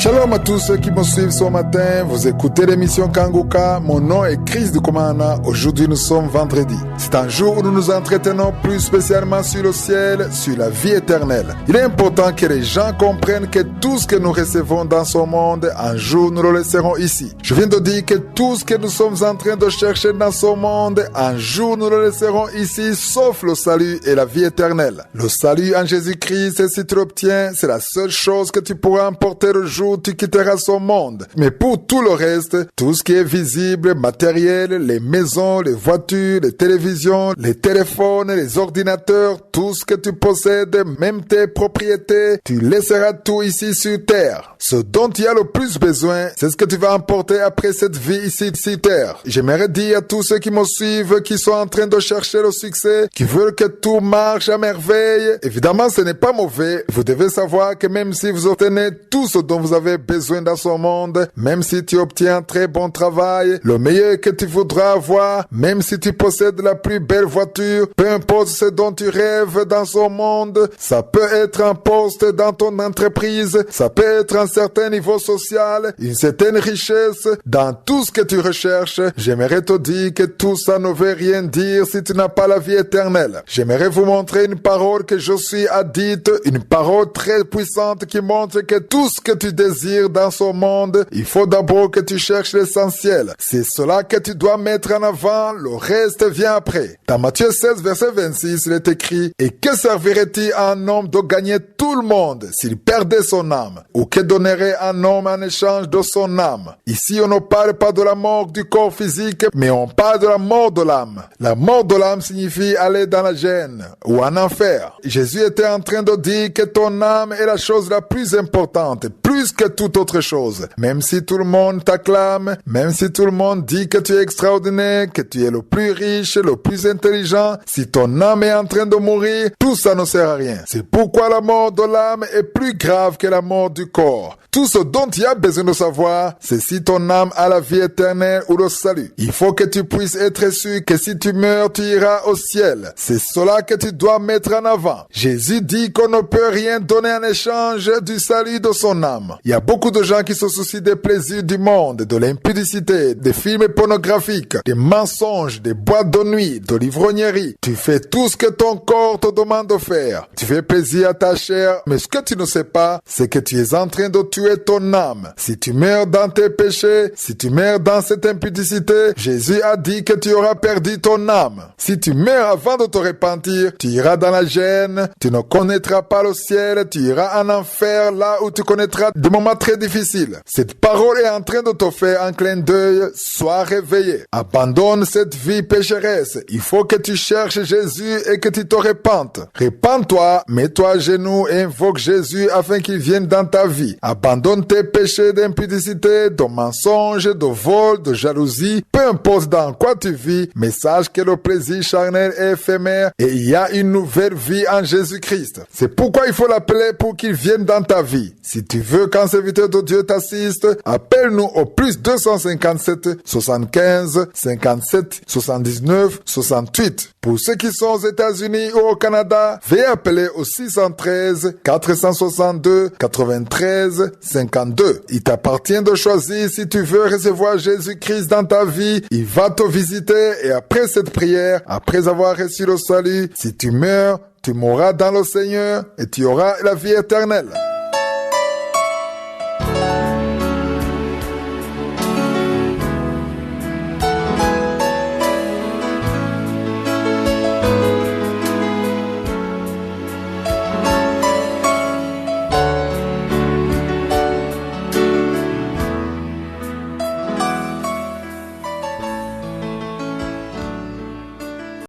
Shalom à tous ceux qui me suivent ce matin. Vous écoutez l'émission Kanguka. Mon nom est Chris Dukomana. Aujourd'hui, nous sommes vendredi. C'est un jour où nous nous entretenons plus spécialement sur le ciel, sur la vie éternelle. Il est important que les gens comprennent que tout ce que nous recevons dans ce monde, un jour nous le laisserons ici. Je viens de dire que tout ce que nous sommes en train de chercher dans ce monde, un jour nous le laisserons ici, sauf le salut et la vie éternelle. Le salut en Jésus-Christ, si tu l'obtiens, c'est la seule chose que tu pourras emporter le jour où tu quitteras ce monde. Mais pour tout le reste, tout ce qui est visible, matériel, les maisons, les voitures, les télévisions, les téléphones, les ordinateurs, tout ce que tu possèdes, même tes propriétés, tu laisseras tout ici sur terre. Ce dont tu as le plus besoin, c'est ce que tu vas emporter après cette vie ici sur terre. J'aimerais dire à tous ceux qui me suivent, qui sont en train de chercher le succès, qui veulent que tout marche à merveille, évidemment ce n'est pas mauvais. Vous devez savoir que même si vous obtenez tout ce dont vous avez besoin dans ce monde, même si tu obtiens un très bon travail, le meilleur que tu voudras avoir, même si tu possèdes la plus belle voiture, peu importe ce dont tu rêves dans ce monde, ça peut être un poste dans ton entreprise, ça peut être un certain niveau social, une certaine richesse, dans tout ce que tu recherches. J'aimerais te dire que tout ça ne veut rien dire si tu n'as pas la vie éternelle. J'aimerais vous montrer une parole que je suis adite, une parole très puissante qui montre que tout ce que tu désires dans ce monde, il faut d'abord que tu cherches l'essentiel. C'est cela que tu dois mettre en avant, le reste vient après. Dans Matthieu 16, verset 26, il est écrit: « Et que servirait-il à un homme de gagner tout le monde s'il perdait son âme? Ou que donnerait un homme en échange de son âme ?» Ici, on ne parle pas de la mort du corps physique, mais on parle de la mort de l'âme. La mort de l'âme signifie aller dans la gêne ou en enfer. Jésus était en train de dire que ton âme est la chose la plus importante, plus que toute autre chose. Même si tout le monde t'acclame, même si tout le monde dit que tu es extraordinaire, que tu es le plus riche, le plus intelligent, si ton âme est en train de mourir, tout ça ne sert à rien. C'est pourquoi la mort de l'âme est plus grave que la mort du corps. Tout ce dont tu as besoin de savoir, c'est si ton âme a la vie éternelle ou le salut. Il faut que tu puisses être sûr que si tu meurs, tu iras au ciel. C'est cela que tu dois mettre en avant. Jésus dit qu'on ne peut rien donner en échange du salut de son âme. Il y a beaucoup de gens qui se soucient des plaisirs du monde, de l'impudicité, des films pornographiques, des mensonges, des boîtes de nuit, de l'ivrognerie. Tu fais tout ce que ton corps te demande de faire. Tu fais plaisir à ta chair, mais ce que tu ne sais pas, c'est que tu es en train de tuer ton âme. Si tu meurs dans tes péchés, si tu meurs dans cette impudicité, Jésus a dit que tu auras perdu ton âme. Si tu meurs avant de te repentir, tu iras dans la gêne, tu ne connaîtras pas le ciel, tu iras en enfer, là où tu connaîtras des moments très difficiles. Cette parole est en train de te faire un clin d'œil. Sois réveillé. Abandonne cette vie pécheresse. Il faut que tu cherches Jésus et que tu te repentes. Repends-toi, mets-toi à genoux et invoque Jésus afin qu'il vienne dans ta vie. Abandonne tes péchés d'impudicité, de mensonges, de vol, de jalousie. Peu importe dans quoi tu vis, mais sache que le plaisir charnel est éphémère et il y a une nouvelle vie en Jésus-Christ. C'est pourquoi il faut l'appeler pour qu'il vienne dans ta vie. Si tu veux qu'un serviteur de Dieu t'assiste, appelle-nous au plus 257 75 57 79 68. Pour ceux qui sont aux États-Unis ou au Canada, veuillez appeler au 613 462 93 52. Il t'appartient de choisir si tu veux recevoir Jésus-Christ dans ta vie. Il va te visiter et après cette prière, après avoir reçu le salut, si tu meurs, tu mourras dans le Seigneur et tu auras la vie éternelle.